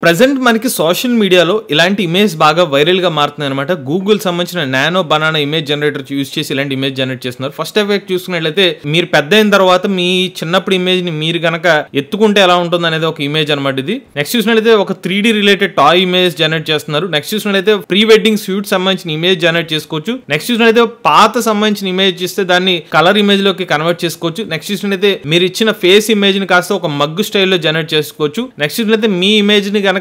Present మనకి social మీడియాలో ఇలాంటి ఇమేజ్ బాగా వైరల్ గా మారుతుంది అనమాట. గూగుల్ సంబంధించిన nano banana image generator use చేసి ఇలాంటి ఇమేజ్ జనరేట్ చేస్తున్నారు. ఫస్ట్ ఎఫెక్ట్ చూసుకున్నట్లయితే మీరు పెద్ద అయిన తర్వాత మీ చిన్నప్పుడు ఇమేజ్ ని మీరు గనక ఎత్తుకుంటే ఎలా ఉంటుంది అనేది ఒక ఇమేజ్ అనమాట ఇది. నెక్స్ట్ చూసినట్లయితే ఒక 3D related toy image generate చేస్తున్నారు. నెక్స్ట్ చూసినట్లయితే ప్రీ వెడ్డింగ్ షూట్ సంబంధించిన ఇమేజ్ జనరేట్ చేసుకోవచ్చు. నెక్స్ట్ చూసినట్లయితే పాత సంబంధించిన ఇమేజ్ ఇస్తే దాన్ని కలర్ ఇమేజ్ లోకి కన్వర్ట్ చేసుకోవచ్చు. నెక్స్ట్ చూసినట్లయితే మీరు ఇచ్చిన ఫేస్ ఇమేజ్ ని కాస్త ఒక మగ్గు స్టైల్లో జనరేట్ చేసుకోవచ్చు. నెక్స్ట్ చూసినట్లయితే మీ ఇమేజ్ ని గనక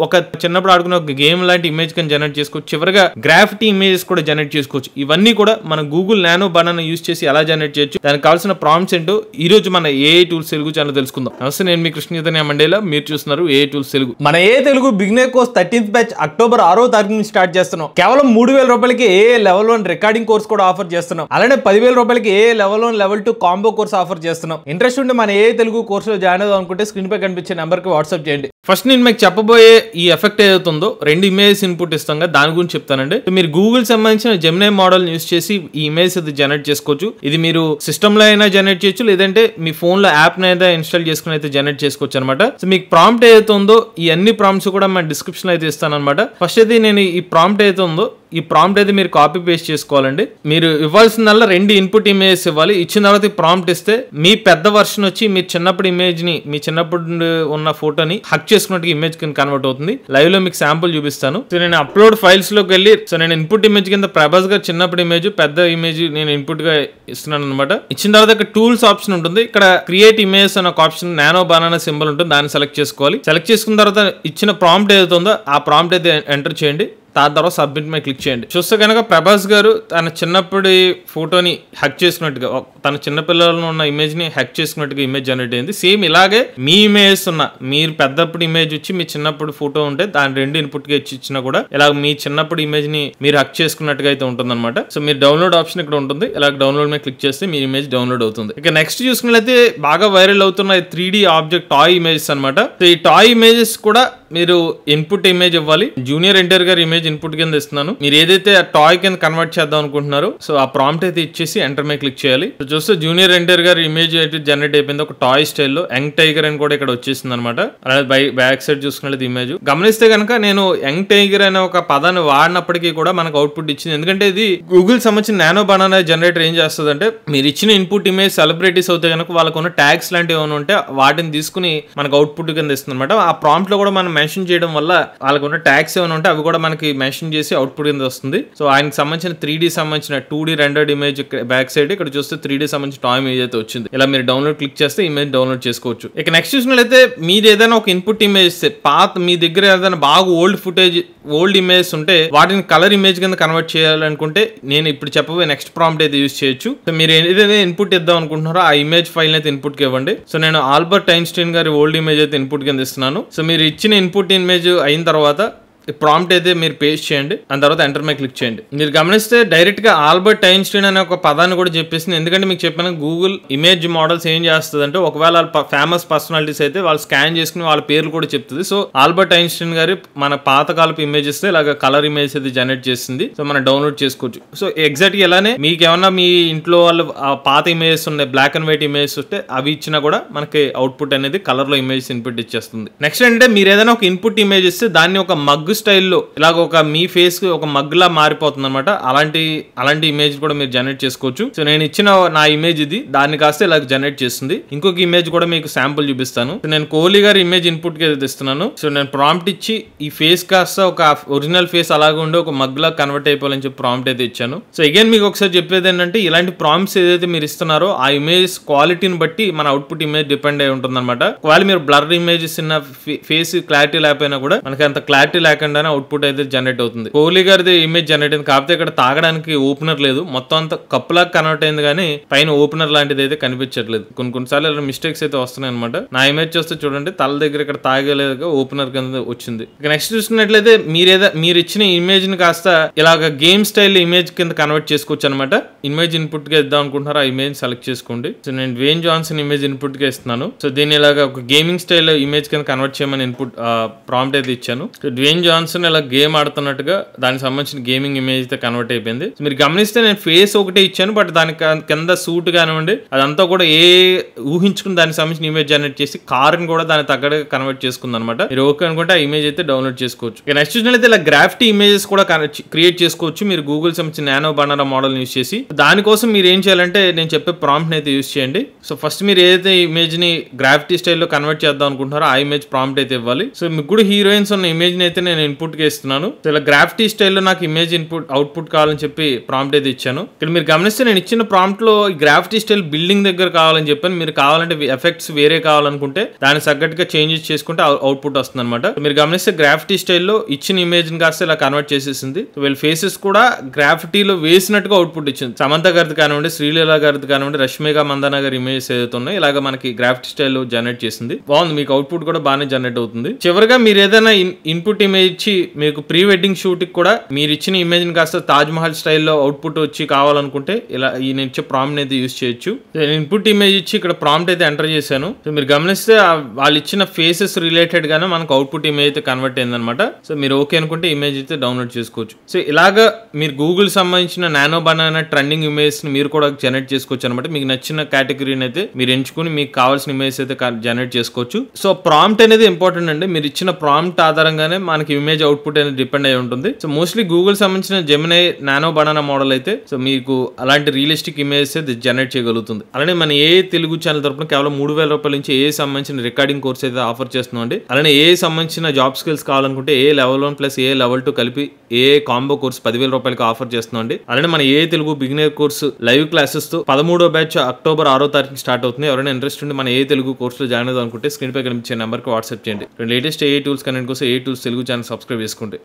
ఒక చిన్నప్పుడు ఆడుకున్న ఒక గేమ్ లాంటి ఇమేజ్ ని జనరేట్ చేసుకోవచ్చు. చివరిగా గ్రాఫిటీ ఇమేజెస్ కూడా జనరేట్ చేసుకోవచ్చు. ఇవన్నీ కూడా మన గూగుల్ నానో బనానా యూజ్ చేసి ఎలా జనరేట్ చేయొచ్చు, దానికి కావాల్సిన ప్రాంప్ట్స్ ఏంటో ఈ రోజు మన ఏఐ టూల్స్ తెలుగు ఛానల్ తెలుసుకుందాం. నమస్తే, నేను మీ కృష్ణ చైతన్య మండేలా, మీరు చూస్తున్నారు ఏఐ టూల్స్ తెలుగు. మన AI Telugu beginner course 13th batch October 6వ తారీఖు నుంచి స్టార్ట్ చేస్తున్నాం. కేవలం 3000 రూపాయలకి ఏఐ లెవెల్ 1 రికార్డింగ్ కోర్స్ కూడా ఆఫర్ చేస్తున్నాం. అలానే 10,000 రూపాయలకి AI level 1 level 2 combo course offer చేస్తున్నాం. ఇంట్రెస్ట్ ఉంటే మన ఏఐ తెలుగు కోర్సులో జాయిన్ అవుదాం అనుకుంటే స్క్రీన్ పై కనిపించే నెంబర్ కి వాట్సాప్ చేయండి. ఫస్ట్ నేను మీకు చెప్పబోయే ఈ ఎఫెక్ట్ ఏదైతుందో 2 ఇమేజ్ ఇన్పుట్ ఇస్తాం కదా, దాని గురించి చెప్తానండి. మీరు గూగుల్ సంబంధించిన జెమినీ మోడల్ యూస్ చేసి ఈ ఇమేజ్ అది జనరేట్ చేసుకోవచ్చు. ఇది మీరు సిస్టమ్ లో అయినా జనరేట్ చేయొచ్చు, లేదంటే మీ ఫోన్ లో యాప్ అయినా ఇన్స్టాల్ చేసుకుని అయితే జనరేట్ చేసుకోవచ్చు అనమాట. సో మీకు ప్రాంప్ట్ ఏదైతే ఉందో ఈ అన్ని ప్రాంప్ట్స్ కూడా మన డిస్క్రిప్షన్ లో అయితే ఇస్తాను అనమాట. ఫస్ట్ అయితే నేను ఈ ప్రాంప్ట్ ఏదైతే ఉందో ఈ ప్రాంప్ట్ అయితే మీరు కాపీ పేస్ట్ చేసుకోవాలండి. మీరు ఇవ్వాల్సిందల్లా 2 ఇన్పుట్ ఇమేజ్ ఇవ్వాలి. ఇచ్చిన తర్వాత ఈ ప్రాంప్ట్ ఇస్తే మీ పెద్ద వర్షన్ వచ్చి మీ చిన్నప్పుడు ఇమేజ్ ని, మీ చిన్నప్పుడు ఉన్న ఫోటోని హక్ చేసుకున్నట్టు ఇమేజ్ కింద కన్వర్ట్ అవుతుంది. లైవ్ లో మీకు శాంపుల్ చూపిస్తాను. సో నేను అప్లోడ్ ఫైల్స్ లోకి వెళ్ళి, సో నేను ఇన్పుట్ ఇమేజ్ కింద ప్రభాస్ గారు చిన్నప్పుడు ఇమేజ్, పెద్ద ఇమేజ్ నేను ఇన్పుట్ గా ఇస్తున్నాను అనమాట. ఇచ్చిన తర్వాత ఇక్కడ టూల్స్ ఆప్షన్ ఉంటుంది. ఇక్కడ క్రియేట్ ఇమేజ్ అనే ఒక ఆప్షన్, నానో బనానా సింబల్ ఉంటుంది, దాన్ని సెలెక్ట్ చేసుకోవాలి. సెలెక్ట్ చేసుకున్న తర్వాత ఇచ్చిన ప్రాంప్ట్ ఏదైతే ఉందో ఆ ప్రాంప్ట్ అయితే ఎంటర్ చేయండి. దాని తర్వాత సబ్మిట్ మీద క్లిక్ చేయండి. చూస్తే కనుక ప్రభాస్ గారు తన చిన్నప్పటి ఫోటోని హక్ చేసుకున్నట్టుగా, తన చిన్నపిల్లలను ఉన్న ఇమేజ్ ని హక్ చేసుకున్నట్టుగా ఇమేజ్ జనరేట్ అయింది. సేమ్ ఇలాగే మీ ఇమేజ్ ఉన్న, మీరు పెద్దప్పుడు ఇమేజ్ వచ్చి మీ చిన్నప్పుడు ఫోటో ఉంటే దాని 2 ఇన్పుట్ గా ఇచ్చినా కూడా ఇలా మీ చిన్నప్పుడు ఇమేజ్ ని మీరు హక్ చేసుకున్నట్టుగా అయితే ఉంటుంది అనమాట. సో మీరు డౌన్లోడ్ ఆప్షన్ ఇక్కడ ఉంటుంది. ఇలా డౌన్లోడ్ మీద క్లిక్ చేస్తే మీ ఇమేజ్ డౌన్లోడ్ అవుతుంది. ఇక నెక్స్ట్ చూసుకున్నట్లయితే బాగా వైరల్ అవుతున్న 3D ఆబ్జెక్ట్ టాయ్ ఇమేజెస్ అనమాట. సో ఈ టాయ్ ఇమేజెస్ కూడా మీరు ఇన్పుట్ ఇమేజ్ ఇవ్వాలి. జూనియర్ ఎన్టీఆర్ గారి ఇమేజ్ ఇన్పుట్ కింద ఇస్తున్నాను. మీరు ఏదైతే ఆ టాయ్ కింద కన్వర్ట్ చేద్దాం అనుకుంటున్నారో సో ఆ ప్రాంప్ట్ అయితే ఇచ్చేసి ఎంటర్ మీద క్లిక్ చేయాలి. చూస్తే జూనియర్ ఎన్టీఆర్ గారి ఇమేజ్ అయితే జనరేట్ అయిపోయింది. ఒక టాయ్ స్టైల్లో యంగ్ టైగర్ అని కూడా ఇక్కడ వచ్చేసింది అనమాట. అలాగే బ్యాక్ సైడ్ చూసుకున్నది ఇమేజ్ గమనిస్తే కనుక నేను యంగ్ టైగర్ అనే ఒక పదాన్ని వాడినప్పటికీ కూడా మనకు అవుట్పుట్ ఇచ్చింది. ఎందుకంటే ఇది గూగుల్ సంబంధించిన నానో బనానా జనరేటర్ ఏం చేస్తుంది అంటే, మీరు ఇచ్చిన ఇన్పుట్ ఇమేజ్ సెలబ్రిటీస్ అవుతే కనుక వాళ్ళకు ఉన్న ట్యాగ్స్ లాంటివి ఏమైనా ఉంటే వాటిని తీసుకుని మనకు అవుట్పుట్ కింద ఇస్తుంది అనమాట. ఆ ప్రాంప్ట్ లో కూడా మనం మెన్షన్ చేయడం వల్ల వాళ్ళకు ఉన్న ట్యాగ్స్ ఏమైనా ఉంటే అవి కూడా మనకి మెన్షన్ చేసి అవుట్పుట్ కింద వస్తుంది. సో ఆయనకి సంబంధించిన 3D సంబంధించిన 2D rendered image back side ఇక్కడ చూస్తే 3D సంబంధించిన టాయ్ ఇమేజ్ అయితే వచ్చింది. ఇలా మీరు డౌన్లోడ్ క్లిక్ చేస్తే ఇమేజ్ డౌన్లోడ్ చేసుకోవచ్చు. ఇక నెక్స్ట్ చూసినట్లయితే మీరు ఏదైనా ఒక ఇన్పుట్ ఇమేజ్ ఇస్తే, పాత మీ దగ్గర ఏదైనా బాగా ఓల్డ్ ఇమేజ్ ఉంటే వాటిని కలర్ ఇమేజ్ కింద కన్వర్ట్ చేయాలనుకుంటే నేను ఇప్పుడు చెప్పబోయే నెక్స్ట్ ప్రాంప్ట్ అయితే యూజ్ చేయొచ్చు. సో మీరు ఏదైతే ఇన్పుట్ ఇద్దాం అనుకుంటున్నారో ఆ ఇమేజ్ ఫైల్ అయితే ఇన్పుట్ కి ఇవ్వండి. సో నేను ఆల్బర్ట్ ఐన్స్టీన్ గారి ఓల్డ్ ఇమేజ్ అయితే ఇన్పుట్ కింద ఇస్తున్నాను. సో మీరు ఇచ్చిన ఇన్పుట్ ఇమేజ్ అయిన తర్వాత ప్రాంప్ట్ అయితే మీరు పేస్ట్ చేయండి. దాని తర్వాత ఎంటర్ మీద క్లిక్ చేయండి. మీరు గమనిస్తే డైరెక్ట్ గా ఆల్బర్ట్ ఐన్స్టీన్ అనే ఒక పదాన్ని కూడా చెప్పేసింది. ఎందుకంటే మీకు చెప్పిన గూగుల్ ఇమేజ్ మోడల్స్ ఏం చేస్తుంది అంటే, ఒకవేళ వాళ్ళ ఫేమస్ పర్సనాలిటీస్ అయితే వాళ్ళు స్కాన్ చేసుకుని వాళ్ళ పేర్లు కూడా చెప్తుంది. సో ఆల్బర్ట్ ఐన్స్టీన్ గారి మన పాతకాలపు ఇమేజెస్ ఇలాగ కలర్ ఇమేజ్ అయితే జనరేట్ చేసింది. సో మనం డౌన్లోడ్ చేసుకోవచ్చు. సో ఎగ్జాక్ట్ గా ఇలానే మీకు ఏమన్నా మీ ఇంట్లో వాళ్ళు పాత ఇమేజెస్ ఉన్నాయి, బ్లాక్ అండ్ వైట్ ఇమేజెస్ వస్తే అవి ఇచ్చినా కూడా మనకి అవుట్పుట్ అనేది కలర్ లో ఇమేజ్ ఇన్పుట్ ఇచ్చేస్తుంది. నెక్స్ట్ అంటే మీరు ఏదైనా ఒక ఇన్పుట్ ఇమేజ్ ఇస్తే దాన్ని ఒక మగ్గు స్టైల్లో ఇలాగ ఒక మీ ఫేస్ కి ఒక మగ్గులా మారిపోతుంది అనమాట. అలాంటి ఇమేజ్ కూడా మీరు జనరేట్ చేసుకోవచ్చు. సో నేను ఇచ్చిన నా ఇమేజ్ ఇది, దాన్ని కాస్త ఇలా జనరేట్ చేస్తుంది. ఇంకొక ఇమేజ్ కూడా మీకు శాంపుల్ చూపిస్తాను. నేను కోహ్లీ గారి ఇమేజ్ ఇన్పుట్ కి ఇస్తున్నాను. సో నేను ప్రాంప్ట్ ఇచ్చి ఈ ఫేస్ కాస్త ఒక ఒరిజినల్ ఫేస్ అలాగే ఉండి ఒక మగ్గులా కన్వర్ట్ అయిపోవాలని చెప్పి ప్రాంప్ట్ అయితే ఇచ్చాను. సో అగైన్ మీకు ఒకసారి చెప్పేది ఏంటంటే, ఇలాంటి ప్రాంప్ట్స్ ఏదైతే మీరు ఇస్తున్నారో ఆ ఇమేజ్ క్వాలిటీని బట్టి మన అవుట్పుట్ ఇమేజ్ డిపెండ్ అయి ఉంటుంది అనమాట. ఒకవేళ మీరు బ్లర్ ఇమేజెస్ ఉన్న ఫేస్ క్లారిటీ లేకపోయినా కూడా మనకి అంత క్లారిటీ లేకుండా అవుట్పుట్ అయితే జనరేట్ అవుతుంది. కోహ్లీ గారిది ఇమేజ్ జనరేట్ అయింది, కాకపోతే ఇక్కడ తాగడానికి ఓపెనర్ లేదు, మొత్తం అంతా కప్పులాగా కన్వర్ట్ అయింది కానీ పైన ఓపెనర్ లాంటిది అయితే కనిపించట్లేదు. కొన్నిసార్లు ఇలా మిస్టేక్స్ అయితే వస్తున్నాయి అనమాట. నా ఇమేజ్ చూస్తే చూడండి, తల దగ్గర ఇక్కడ తాగలేదు, ఓపెనర్ కింద వచ్చింది. ఇక నెక్స్ట్ చూసినట్లయితే మీరు ఇచ్చిన ఇమేజ్ ని కాస్త ఇలాగ గేమ్ స్టైల్ ఇమేజ్ కింద కన్వర్ట్ చేసుకోవచ్చు అనమాట. ఇమేజ్ ఇన్పుట్ గా ఇద్దాం అనుకుంటున్నారా, ఆ ఇమేజ్ సెలెక్ట్ చేసుకోండి. సో నేను డ్వేన్ జాన్సన్ ఇమేజ్ ఇన్పుట్ గా ఇస్తున్నాను. సో దీన్ని ఇలాగ ఒక గేమింగ్ స్టైల్ ఇమేజ్ కింద కన్వర్ట్ చేయమని ఇన్పుట్ ప్రాంప్ట్ అయితే ఇచ్చాను. సో డ్వేన్ జాన్సన్ ఇలా గేమ్ ఆడుతున్నట్టుగా దానికి సంబంధించిన గేమింగ్ ఇమేజ్ అయితే కన్వర్ట్ అయిపోయింది. మీరు గమనిస్తే నేను ఫేస్ ఒకటే ఇచ్చాను, బట్ దాని కింద సూట్ కానివ్వండి అదంతా కూడా ఊహించుకుని దానికి సంబంధించిన ఇమేజ్ జనరేట్ చేసి కార్ని కూడా దాని తగ్గట్టుగా కన్వర్ట్ చేసుకుంది అనమాట. మీరు ఓకే అనుకుంటే ఆ ఇమేజ్ అయితే డౌన్లోడ్ చేసుకోవచ్చు. నెక్స్ట్ చూసినట్లయితే ఇలా గ్రాఫిటీ ఇమేజెస్ కూడా క్రియేట్ చేసుకోవచ్చు మీరు గూగుల్ సంబంధించిన నానో బనానా మోడల్ యూస్ చేసి. దానికోసం మీరు ఏం చేయాలంటే నేను చెప్పే ప్రాంప్ట్ అయితే యూస్ చేయండి. సో ఫస్ట్ మీరు ఏదైతే ఇమేజ్ ని గ్రాఫిటీ స్టైల్లో కన్వర్ట్ చేద్దాం అనుకుంటున్నారో ఆ ఇమేజ్ ప్రాంప్ట్ అయితే ఇవ్వాలి. సో మీకు కూడా హీరోయిన్స్ ఉన్న ఇమేజ్ ని అయితే నేను ఇన్పుట్ గా ఇస్తున్నాను. సో ఇలా గ్రాఫిటీ స్టైల్లో నాకు ఇమేజ్ అవుట్పుట్ కావాలని చెప్పి ప్రాంప్ట్ అయితే ఇచ్చాను. ఇక్కడ మీరు గమనిస్తే నేను ఇచ్చిన ప్రాంప్ట్ లో గ్రాఫిటీ స్టైల్ బిల్డింగ్ దగ్గర కావాలని చెప్పాను. మీరు కావాలంటే ఎఫెక్ట్స్ వేరే కావాలనుకుంటే దానికి తగ్గట్టుగా చేంజెస్ చేసుకుంటే అవుట్పుట్ వస్తుంది అనమాట. మీరు గమనిస్తే గ్రాఫిటీ స్టైల్లో ఇచ్చిన ఇమేజ్ ని కాస్త ఇలా కన్వర్ట్ చేసేసింది. వీళ్ళ ఫేసెస్ కూడా గ్రాఫిటీలో వేసినట్టుగా అవుట్పుట్ ఇచ్చింది. సమంత గారిది కానివ్వండి, శ్రీలీల గారిది కానివ్వండి, రష్మిక మందన గారి ఇమేజెస్ ఏదైతే ఉన్నాయో ఇలాగ మనకి గ్రాఫిటీ స్టైల్లో జనరేట్ చేసింది. బాగుంది, మీకు అవుట్పుట్ కూడా బాగానే జనరేట్ అవుతుంది. చివరిగా మీరు ఏదైనా ఇన్పుట్ ఇమేజ్ ఇచ్చి మీకు ప్రీ వెడ్డింగ్ షూట్ కి కూడా మీరు ఇచ్చిన ఇమేజ్ ని కాస్త తాజ్ మహల్ స్టైల్లో అవుట్పుట్ వచ్చి కావాలనుకుంటే ఇలా నేను ఇచ్చే ప్రాంప్ట్ అయితే యూస్ చేయొచ్చు. ఇన్పుట్ ఇమేజ్ ఇచ్చి ఇక్కడ ప్రాంప్ట్ అయితే ఎంటర్ చేశాను. సో మీరు గమనిస్తే వాళ్ళు ఇచ్చిన ఫేసెస్ రిలేటెడ్ గానే మనకు అవుట్పుట్ ఇమేజ్ అయితే కన్వర్ట్ అయిందనమాట. సో మీరు ఓకే అనుకుంటే ఇమేజ్ అయితే డౌన్లోడ్ చేసుకోవచ్చు. సో ఇలాగా మీరు గూగుల్ సంబంధించిన నానో బనానా ట్రెండింగ్ ఇమేజ్ ని మీరు కూడా జనరేట్ చేసుకోవచ్చు అనమాట. మీకు నచ్చిన కేటగిరీని అయితే మీరు ఎంచుకుని మీకు కావాల్సిన ఇమేజ్ అయితే జనరేట్ చేసుకోవచ్చు. సో ప్రాంప్ట్ అనేది ఇంపార్టెంట్ అండి. మీరు ఇచ్చిన ప్రాంప్ట్ ఆధారంగానే మనకి ఇమేజ్ అవుట్పుట్ అనేది డిపెండ్ అయి ఉంటుంది. సో మోస్ట్లీ గూగుల్ సంబంధించిన జెమినై నానో బనానా మోడల్ అయితే సో మీకు అలాంటి రియలిస్టిక్ ఇమేజ్ అయితే జనరేట్ చేయగలుగుతుంది. అలానే మన ఏ తెలుగు ఛానల్ తరపున కేవలం 3,000 రూపాయల నుంచి ఏ సంబంధించిన రికార్డింగ్ కోర్స్ అయితే ఆఫర్ చేస్తున్నాం అండి. అలానే ఏ సంబంధించిన జాబ్ స్కిల్స్ కావాలనుకుంటే ఏ లెవెల్ 1 ప్లస్ ఏ లెవెల్ 2 కలిపి ఏ కాంబో కోర్స్ 10,000 రూపాయలకి ఆఫర్ చేస్తున్నాం అండి. అలానే మన ఏ Telugu beginner course live classes తో 13వ బ్యాచ్ అక్టోబర్ 6వ తారీఖు స్టార్ట్ అవుతుంది. ఎవరైనా ఇంట్రెస్ట్ ఉండి మన ఏ తెలుగు కోర్సులో జాయిన్ అవుదాం అనుకుంటే స్క్రీన్ పై కనిపించే నెంబర్కి వాట్సాప్ చేయండి. లేటెస్ట్ ఏ టూల్స్ కనెక్ట్ కోసం ఏ టూల్స్ తెలుగు ఛానల్ సబ్స్క్రైబ్ చేసుకోండి.